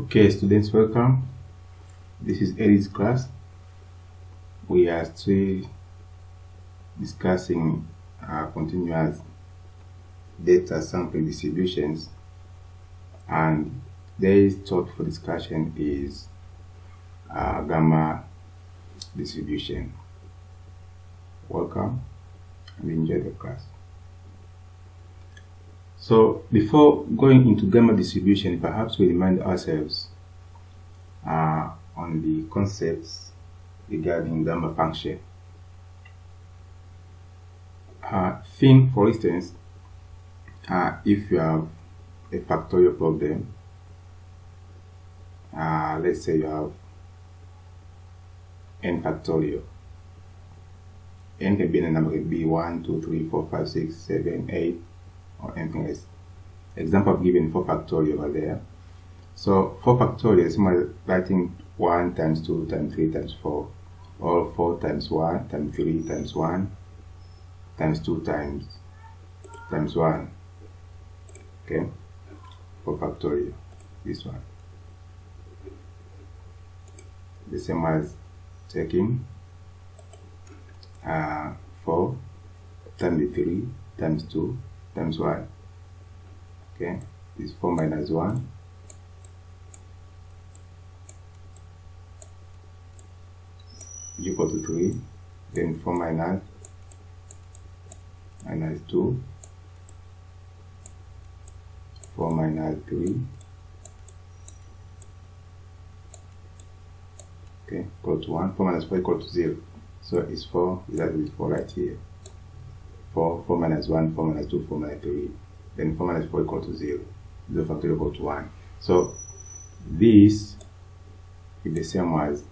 Okay, students, welcome. This is Eddie's class. We are still discussing continuous data sampling distributions, and today's topic for discussion is gamma distribution. Welcome and enjoy the class. So before going into gamma distribution, perhaps we remind ourselves on the concepts regarding gamma function. Think, for instance, if you have a factorial problem, let's say you have n factorial. N can be a number, can be 1, 2, 3, 4, 5, 6, 7, 8, or anything else. Example I've given 4 factorial over there. So 4 factorial is writing 1 times 2 times 3 times 4, or 4 times 1 times 3 times 1 times 2 times 1. Okay, 4 factorial, this one. The same as taking 4 times 3 times 2 times 1. Okay, this 4 minus 1 is equal to 3. Then 4 minus 2, 4 minus 3, okay, equal to 1. 4 minus 4 equal to 0. So it's 4, that is 4 right here. 4 minus 1, 4 minus 2, 4 minus 3. Then 4 minus 4 equal to 0. 0 factorial equal to 1. So this is the same as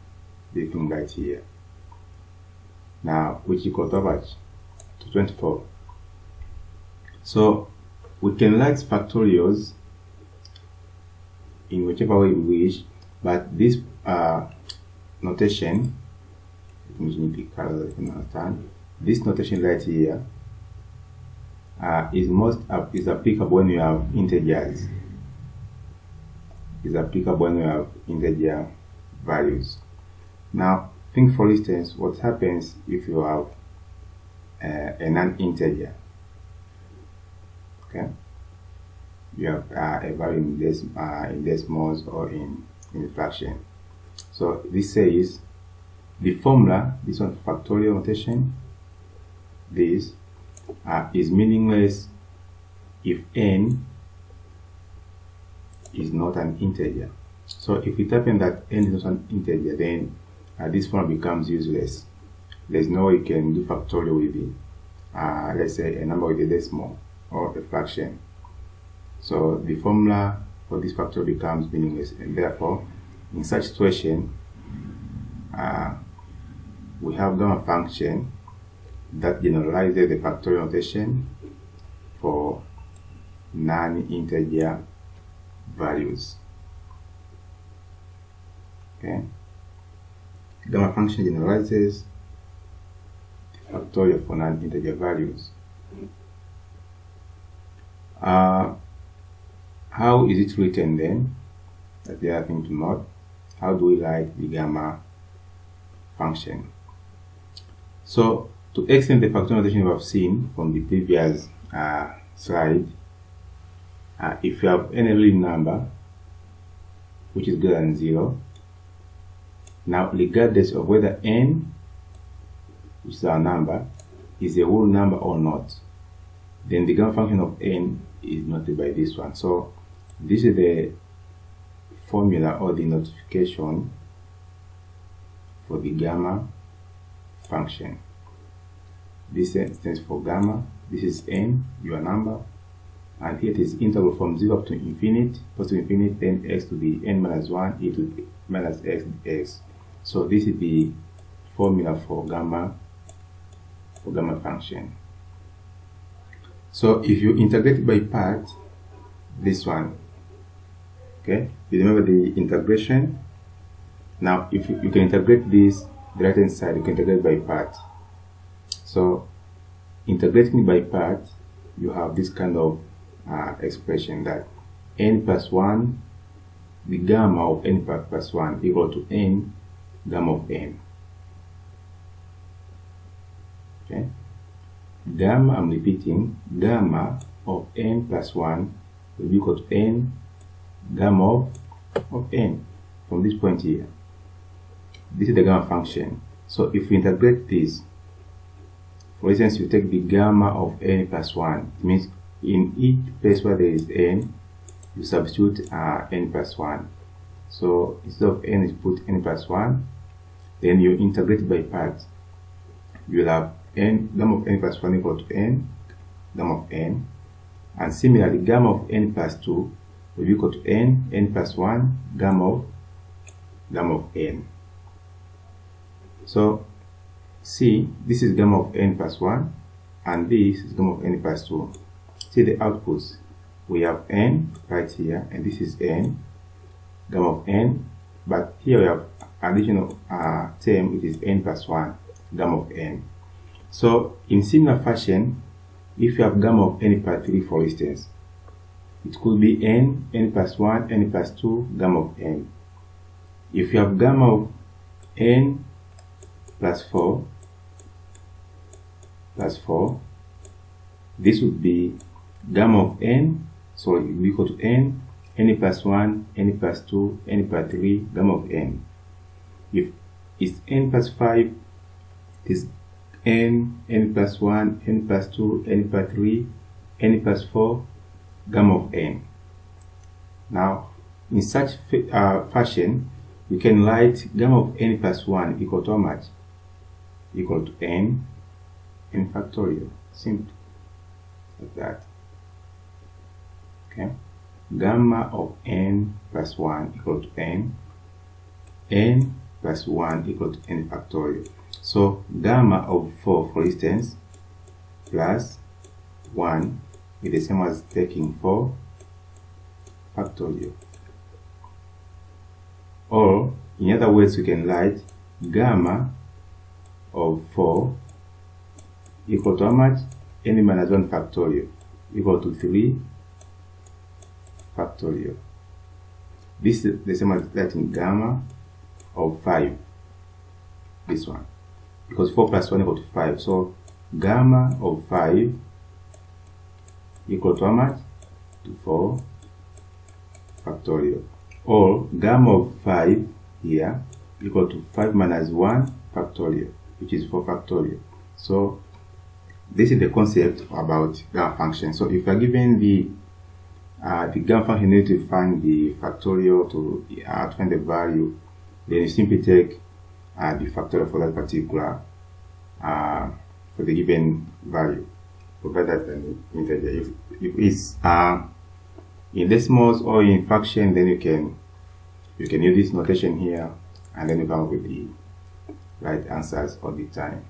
this thing right here. Now, which equal to how much? To 24. So we can write factorials in whichever way we wish, but this notation, let me be color that you can understand. This notation right here is applicable when you have integers. Is applicable when you have integer values. Now, think for instance what happens if you have a non-integer. Okay, you have a value in decimals or in fraction. So this says the formula, this one factorial notation, this is meaningless if n is not an integer. So if we type in that n is not an integer, then this formula becomes useless. There's no way you can do factorial with it. Let's say a number with a decimal or a fraction. So the formula for this factorial becomes meaningless, and therefore in such situation we have gamma function that generalizes the factorial notation for non-integer values. Okay, gamma function generalizes the factorial for non-integer values. How is it written then? That's the other thing to note. How do we write the gamma function? So to extend the factorial notation we have seen from the previous slide, if you have any real number which is greater than 0, now regardless of whether n, which is our number, is a whole number or not, then the gamma function of n is noted by this one. So this is the formula or the notification for the gamma function. This stands for gamma. This is n, your number, and here it is interval from 0 up to infinity, positive infinity, then x to the n minus 1, e to the minus x. So this is the formula for gamma function. So if you integrate by part, this one, okay, you remember the integration. Now if you can integrate this, the right hand side you can integrate by part. So integrating by part, you have this kind of expression that n plus 1 the gamma of n plus 1 equal to n gamma of n. Okay, gamma, I'm repeating, gamma of n plus 1 will be equal to n gamma of n from this point here. This is the gamma function. So if we integrate this, for instance, you take the gamma of n plus 1, it means in each place where there is n, you substitute n plus 1. So instead of n, you put n plus 1, then you integrate by parts. You will have n gamma of n plus 1 equal to n gamma of n, and similarly gamma of n plus 2 will be equal to n plus 1 gamma of n. So see, this is gamma of n plus 1 and this is gamma of n plus 2. See the outputs. We have n right here, and this is n gamma of n, but here we have additional term, it is n plus 1 gamma of n. So in similar fashion, if you have gamma of n plus 3, for instance, it could be n plus 1, n plus 2 gamma of n. If you have gamma of n plus 4, this would be gamma of n, so it will be equal to n plus 1, n plus 2, n plus 3 gamma of n. If it's n plus 5, it is n plus 1, n plus 2, n plus 3, n plus 4 gamma of n. Now, in such fashion, we can write gamma of n plus 1 equal to how much? Equal to n factorial. Simple. Like that. Okay. Gamma of n plus 1 equal to n plus 1 equal to n factorial. So gamma of 4, for instance, plus 1 is the same as taking 4 factorial. Or in other words, we can write gamma of 4 equal to how much? N minus 1 factorial equal to 3 factorial. This is the same as writing gamma of 5, this one, because 4 plus 1 equal to 5. So gamma of 5 equal to how much? To 4 factorial. Or gamma of 5 here equal to 5 minus 1 factorial, which is 4 factorial. So this is the concept about gamma function. So if you are given the gamma function, you need to find the factorial to find the value, then you simply take the factorial for that particular for the given value, provided an integer. If it's in decimals or in fraction, then you can use this notation here, and then you come up with the right answers all the time.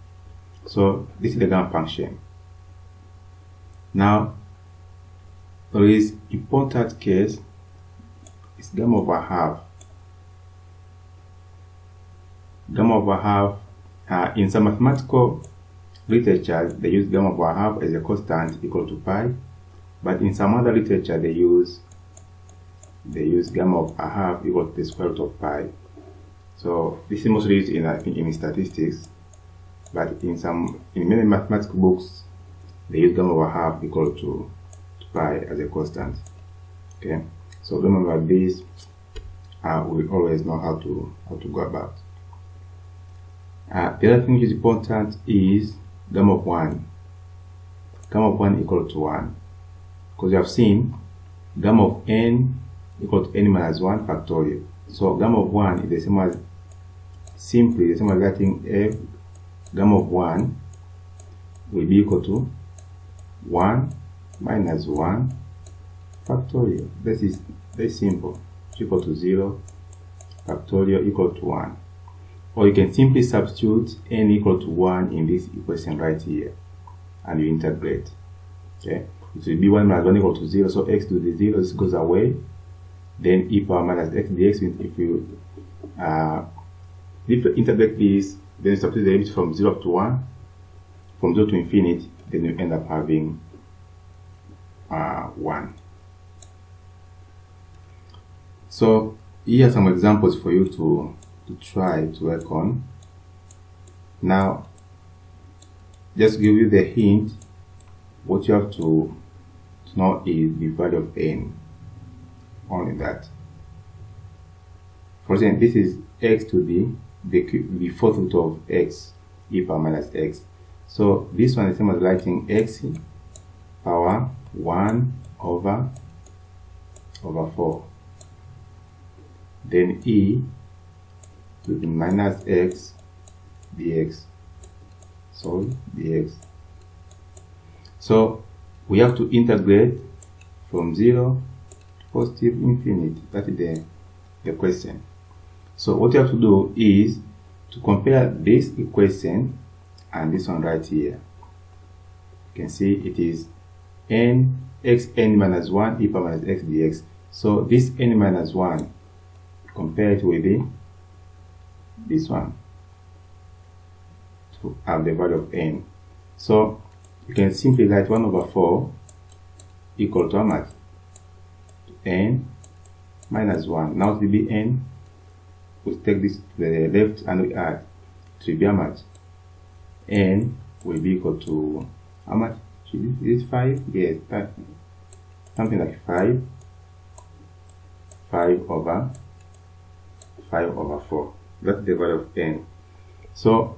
So this is the gamma function. Now there is important case, it's gamma over half. Gamma over half, in some mathematical literature they use gamma over half as a constant equal to pi, but in some other literature they use gamma of a half equal to the square root of pi. So this is mostly used in statistics, but in many mathematical books they use gamma over half equal to pi as a constant. Okay, so remember this, we always know how to go about. The other thing which is important is gamma of 1. Gamma of 1 equal to 1, because you have seen gamma of n equal to n minus 1 factorial. So gamma of 1 is the same as, simply the same as writing f gamma of 1 will be equal to 1 minus 1 factorial. This is very simple. It's equal to 0 factorial equal to 1. Or you can simply substitute n equal to 1 in this equation right here, and you integrate. Okay, it will be 1 minus 1 equal to 0, so x to the 0 goes away. Then e power minus x dx, if you integrate this, then you substitute the limit from 0 up to 1, from 0 to infinity, then you end up having 1. So here are some examples for you to try to work on. Now, just give you the hint, what you have to know is the value of n, only that. For example, this is x to the fourth root of x, e power minus x. So this one is same as writing x power 1 over 4. Then e to the minus x dx. So we have to integrate from 0 to positive infinity. That is the question. So what you have to do is to compare this equation and this one right here. You can see it is n xn minus 1 e power minus x dx. So this n minus 1, compare it with this one to have the value of n. So you can simply write 1 over 4 equal to how much? N minus 1. Now it will be n. We take this to the left and we add. It will be how much? N will be equal to how much? Is it 5? Yes, 5. Something like 5 over 4. That's the value of n. So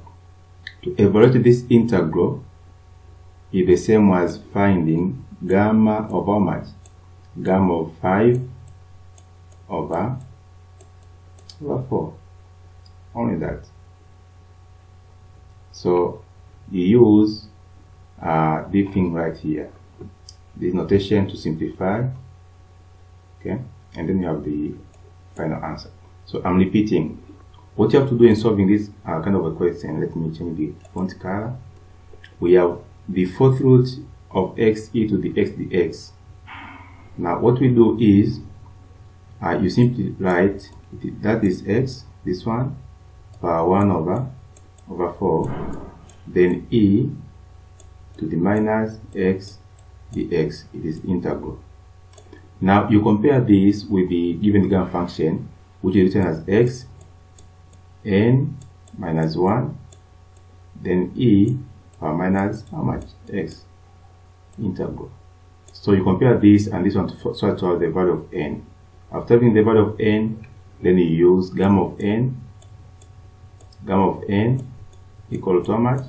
to evaluate this integral is the same as finding gamma of how much? Gamma of 5 over 4. Only that. So you use this thing right here, this notation to simplify, okay, and then you have the final answer. So I'm repeating what you have to do in solving this kind of a question. Let me change the font color. We have the fourth root of x e to the x dx. Now what we do is you simply write that is x, this one, power 1 over 4, then e to the minus x dx. It is integral. Now you compare this with the given gamma function, which is written as x n minus 1, then e power minus how much? X integral. So you compare this and this one to sort out the value of n. After having the value of n, then you use gamma of n equal to how much?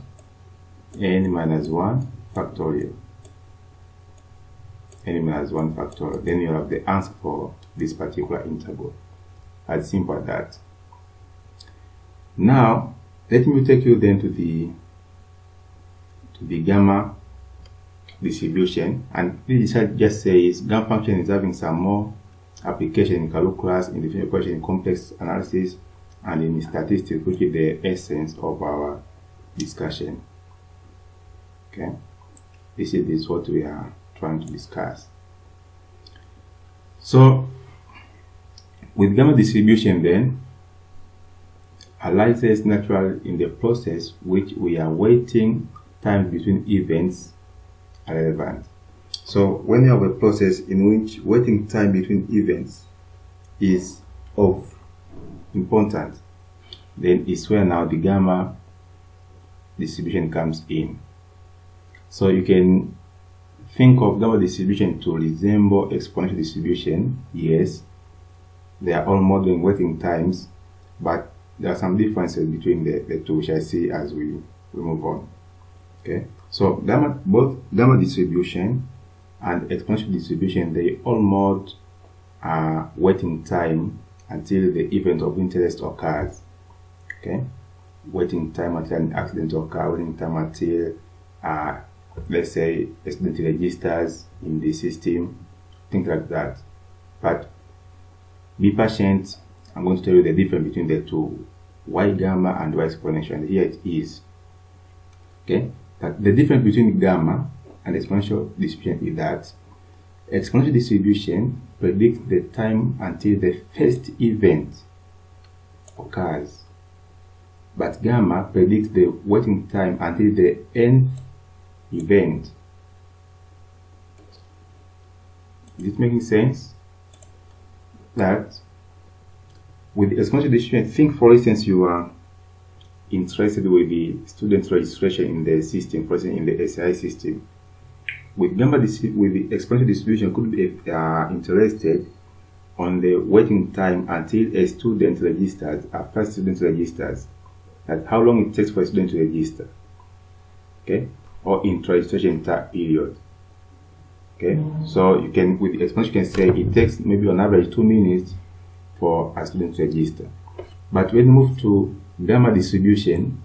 N minus 1 factorial. N minus 1 factorial. Then you have the answer for this particular integral. As simple as that. Now, let me take you then to the gamma distribution, and this just says gamma function is having some more application in calculus, in differential equation, in complex analysis, and in statistics, which is the essence of our discussion. Okay, this is what we are trying to discuss. So with gamma distribution then, arises naturally in the process which we are waiting time between events are relevant. So when you have a process in which waiting time between events is of importance, then it's where now the gamma distribution comes in. So you can think of gamma distribution to resemble exponential distribution. Yes, they are all modeling waiting times, but there are some differences between the two, which I see as we move on. Okay, so both gamma distribution and exponential distribution, they all mod waiting time until the event of interest occurs. Okay, waiting time until an accident occurs, waiting time until let's say a student registers in the system, things like that. But be patient. I'm going to tell you the difference between the two, y gamma and y exponential, and here it is. Okay, but the difference between gamma and exponential distribution is that exponential distribution predicts the time until the first event occurs, but gamma predicts the waiting time until the nth event. Is it making sense? That with the exponential distribution, think for instance you are interested with the student registration in the system, for instance in the SI system. With gamma with the exponential distribution, could be interested on the waiting time until a student registers, a first student registers, that how long it takes for a student to register, okay, or in registration period, okay. So you can, with the exponential, you can say it takes maybe on average 2 minutes for a student to register. But when you move to gamma distribution,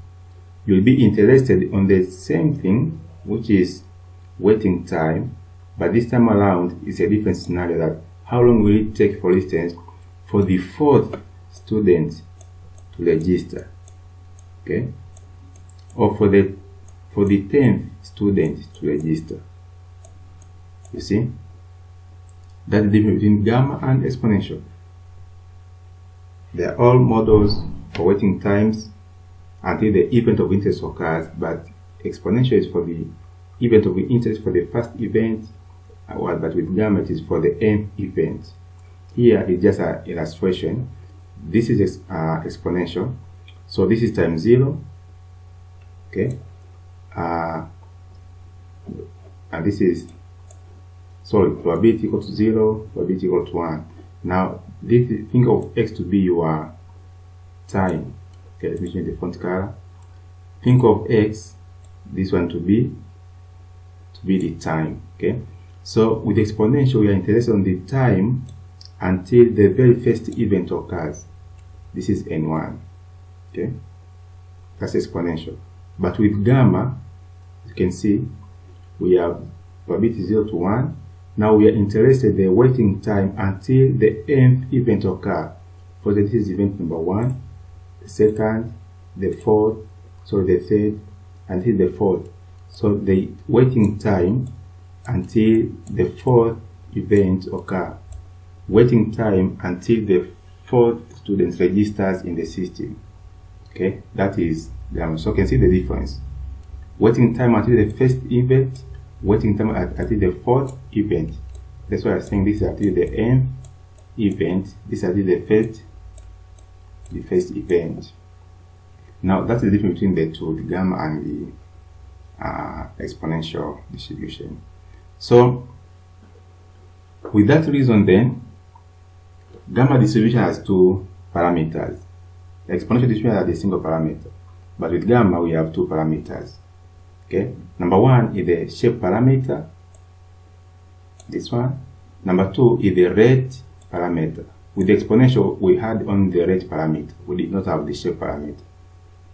you'll be interested on the same thing, which is waiting time, but this time around it's a different scenario, that how long will it take, for instance, for the 4th student to register, okay, or for the 10th student to register. You see, that's the difference between gamma and exponential. They are all models for waiting times until the event of interest occurs, but exponential is for the event of interest for the first event, but with gamma it is for the nth event. Here is just an illustration. This is exponential, so this is times 0, okay, and this is, sorry, probability equal to 0, probability equal to 1. Now think of x to be your time, okay, let me change the font color. Think of x, this one to be the time, okay. So with exponential, we are interested on the time until the very first event occurs. This is n1, okay, that's exponential. But with gamma, you can see we have probability 0 to 1. Now we are interested in the waiting time until the nth event occurs. For this is event number 1, the second, the fourth, so the third, until the 4th. So the waiting time until the 4th event occurs. Waiting time until the 4th student registers in the system. Okay, that is gamma. So you can see the difference. Waiting time until the first event, waiting time until the 4th event. That's why I'm saying this is until the nth event, this is until the first event. Now that's the difference between the two, the gamma and the exponential distribution. So with that reason then, gamma distribution has 2 parameters. The exponential distribution has a single parameter, but with gamma we have 2 parameters. Okay, number 1 is the shape parameter, this one. Number 2 is the rate parameter. With the exponential we had only the rate parameter, we did not have the shape parameter.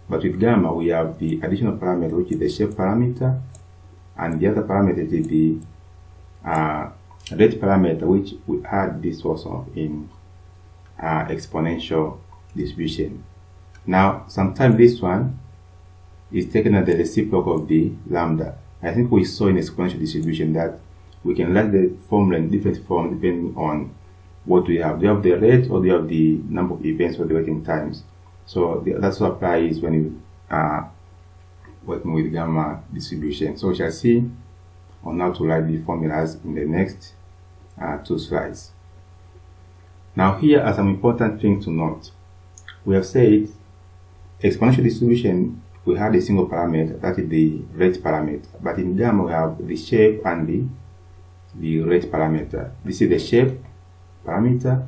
But with gamma we have the additional parameter, which is the shape parameter, and the other parameter is the rate parameter, which we had this also in exponential distribution. Now sometimes this one is taken as the reciprocal of the lambda. I think we saw in exponential distribution that we can write the formula in different forms depending on what we have. Do you have the rate, or do you have the number of events or the waiting times? So that's what applies when you are working with gamma distribution. So we shall see on how to write the formulas in the next 2 slides. Now here are some important things to note. We have said exponential distribution, we had a single parameter, that is the rate parameter. But in gamma we have the shape and the rate parameter. This is the shape parameter.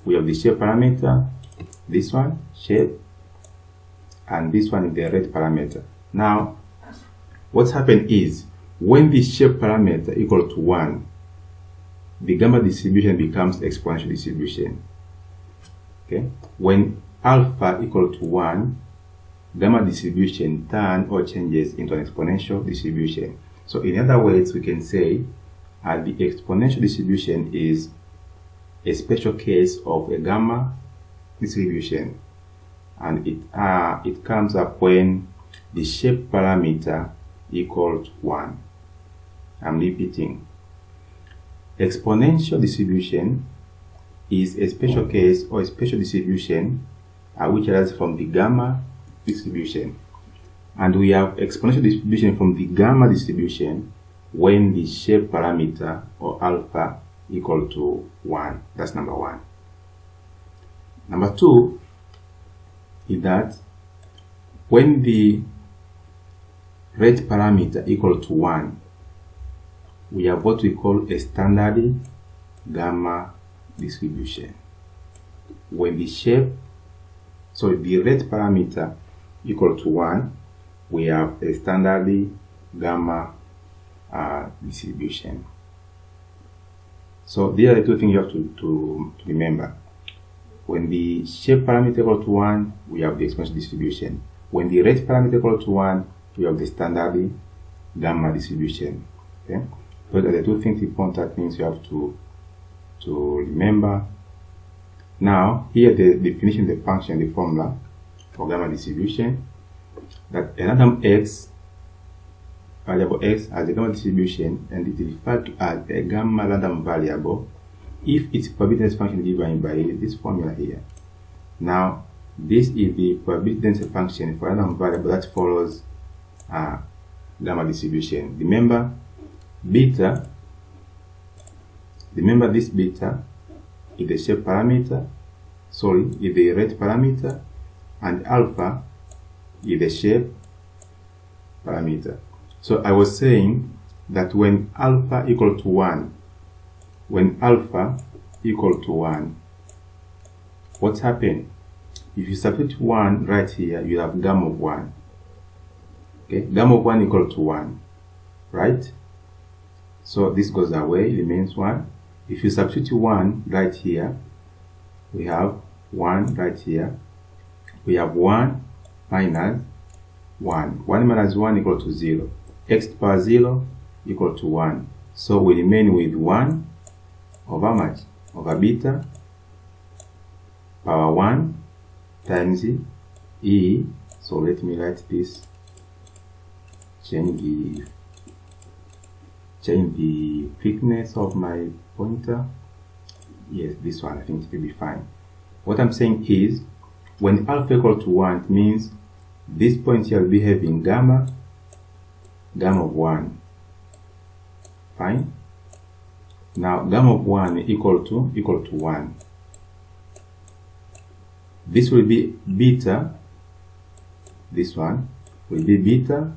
We have the shape parameter, this one, shape, and this one is the rate parameter. Now, what's happened is, when the shape parameter equal to 1, the gamma distribution becomes exponential distribution. Okay? When alpha equal to 1, gamma distribution turns or changes into an exponential distribution. So in other words, we can say the exponential distribution is a special case of a gamma distribution, and it comes up when the shape parameter equals 1. I'm repeating. Exponential distribution is a special case or a special distribution which arises from the gamma distribution. And we have exponential distribution from the gamma distribution when the shape parameter or alpha equal to 1. That's number 1. Number 2 is that when the rate parameter equal to 1, we have what we call a standard gamma distribution. When the the rate parameter equal to 1, we have a standard gamma distribution. So these are the two things you have to remember. When the shape parameter equal to 1, we have the exponential distribution. When the rate parameter equal to 1, we have the standard gamma distribution. Okay, those are the two things important things you have to remember. Now, here the definition of the function, the formula for gamma distribution, that a random x, variable x, has a gamma distribution, and it is referred to as a gamma random variable if its probability density function is given by this formula here. Now, this is the probability density function for a random variable that follows gamma distribution. Remember this beta is the shape parameter, is the rate parameter, and alpha is the shape parameter. So I was saying that when alpha equal to 1, what's happened? If you substitute 1 right here, you have gamma of 1. Okay, gamma of 1 equal to 1, right? So this goes away, it remains 1. If you substitute 1 right here, we have 1 right here. We have 1 minus 1. 1 minus 1 equal to 0. X to the power 0 equal to 1. So we remain with 1 over much? Over beta power 1 times e. So let me write this. Change the thickness of my pointer. Yes, this one I think it will be fine. What I'm saying is, when alpha equal to 1, it means this point here will be having gamma of 1. Fine. Now gamma of 1 equal to 1. This will be beta. This one will be beta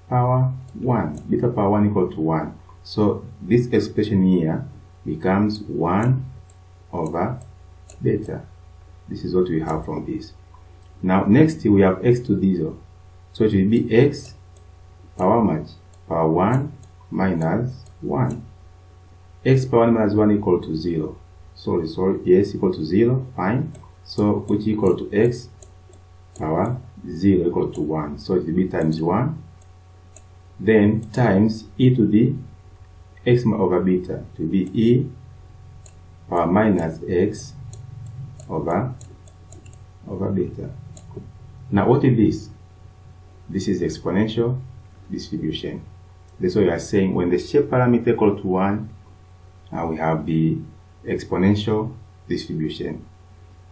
power 1. Beta power 1 equal to 1. So this expression here becomes 1 over beta. This is what we have from this. Now next we have x to the 0. So it will be x power much? Power 1 minus 1. X power 1 minus 1 equal to 0. Sorry, yes, equal to 0. Fine. So which equal to x power 0 equal to 1. So it will be times 1. Then times e to the x over beta. It will be e power minus x over beta. Now what is this? This is exponential distribution. That's why we are saying when the shape parameter equal to 1, we have the exponential distribution.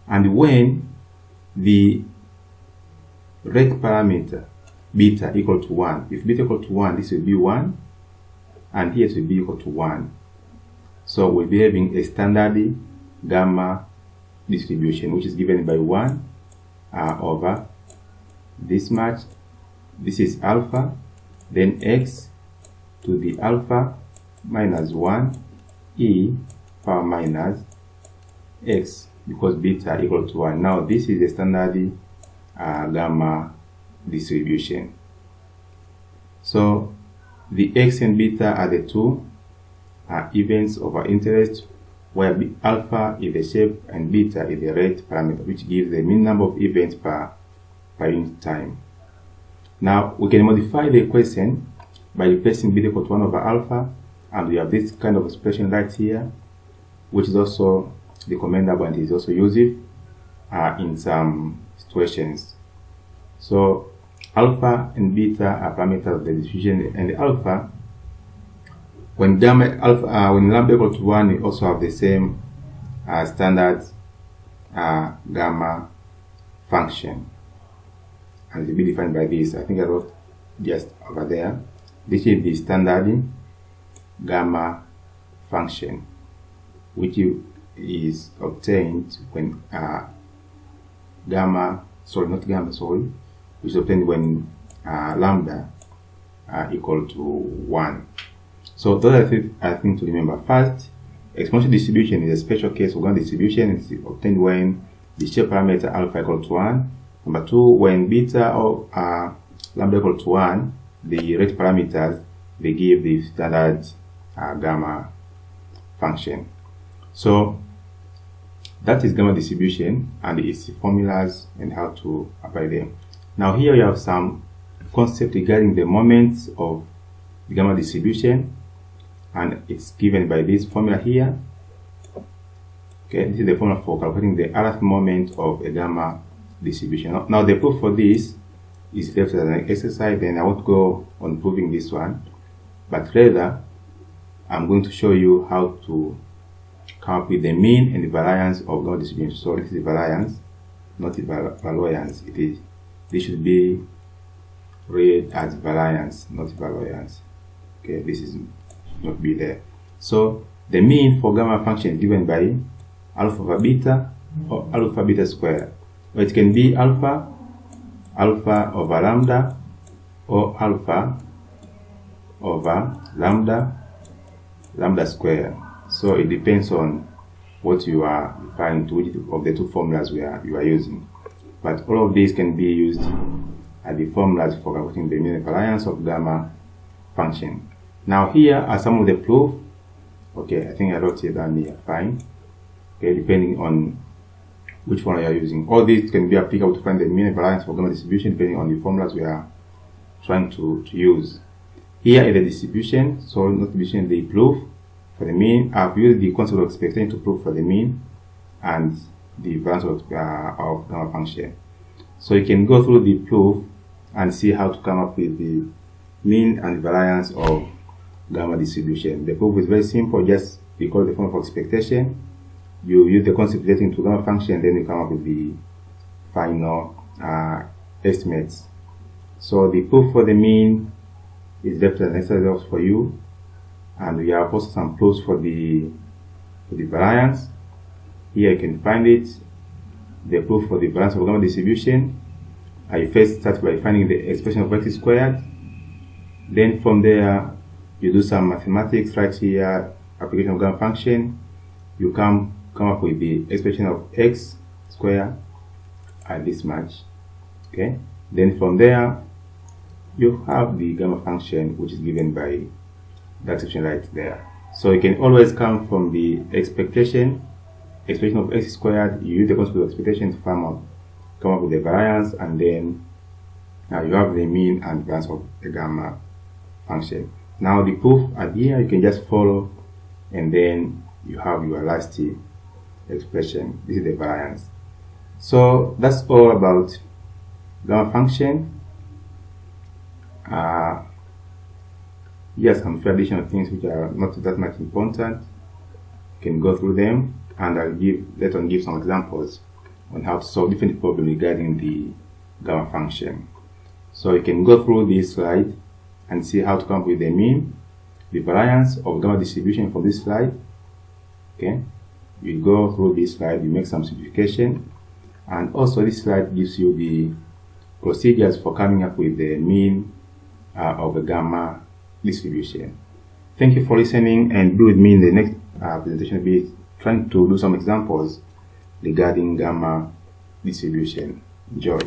And when the rate parameter beta equal to 1, if beta equal to 1, this will be 1, and here it will be equal to 1. So we'll be having a standard gamma distribution, which is given by 1 over this much. This is alpha, then x to the alpha minus 1 e power minus x, because beta equal to 1. Now this is the standard gamma distribution. So the x and beta are the two events of our interest, where alpha is the shape and beta is the rate parameter, which gives the mean number of events per unit time. Now we can modify the equation by replacing beta equal to 1 over alpha, and we have this kind of expression right here, which is also recommendable and is also used in some situations. So alpha and beta are parameters of the distribution, and the alpha, when lambda equal to 1, we also have the same standard gamma function, and it will be defined by this. I think I wrote just over there. This is the standard gamma function, which is obtained when which is obtained when lambda equal to 1. So those are things to remember. First, exponential distribution is a special case of gamma distribution. It's obtained when the shape parameter alpha equal to 1. Number 2, when beta or lambda equal to 1, the rate parameters, they give the standard gamma function. So that is gamma distribution and its formulas and how to apply them. Now here you have some concept regarding the moments of the gamma distribution, and it's given by this formula here. Okay, this is the formula for calculating the rth moment of a gamma distribution. Now the proof for this is left as an exercise, and I won't go on proving this one, but rather I'm going to show you how to come up with the mean and the variance of gamma distribution. So this is the variance, not the variance. This should be read as variance, not variance. Okay, this is not be there. So the mean for gamma function is given by alpha over beta or alpha beta square, or it can be alpha over lambda or alpha over lambda square. So it depends on what you are referring to, which of the two formulas you are using. But all of these can be used as the formulas for calculating the mean and variance of gamma function. Now here are some of the proof. Okay, I think I wrote it down here, fine. Okay, depending on which one you are using. All these can be applicable to find the mean and variance for gamma distribution depending on the formulas we are trying to use. Here is the distribution, so not distribution, the proof for the mean. I've used the concept of expectation to prove for the mean and the variance of gamma function. So you can go through the proof and see how to come up with the mean and variance of gamma distribution. The proof is very simple. Just because the formula for expectation, you use the concept relating to gamma function, then you come up with the final estimates. So the proof for the mean is left as an exercise for you, and we have also some proofs for the variance. Here you can find it. The proof for the variance of gamma distribution. I first start by finding the expression of x squared. Then from there, you do some mathematics right here, application of gamma function. You come up with the expression of x squared at this much. Okay. Then from there, you have the gamma function, which is given by that expression right there. So you can always come from the expression of x squared. You use the concept of expectation to come up with the variance, and then you have the mean and variance of the gamma function. Now the proof at here, you can just follow, and then you have your last expression. This is the variance. So that's all about gamma function. Here are some few additional things which are not that much important. You can go through them, and I'll later on give some examples on how to solve different problems regarding the gamma function. So you can go through this slide and see how to come up with the mean, the variance of gamma distribution from this slide. Okay, you go through this slide, you make some simplification, and also this slide gives you the procedures for coming up with the mean of the gamma distribution. Thank you for listening, and be with me in the next presentation. I'll be trying to do some examples regarding gamma distribution. Enjoy.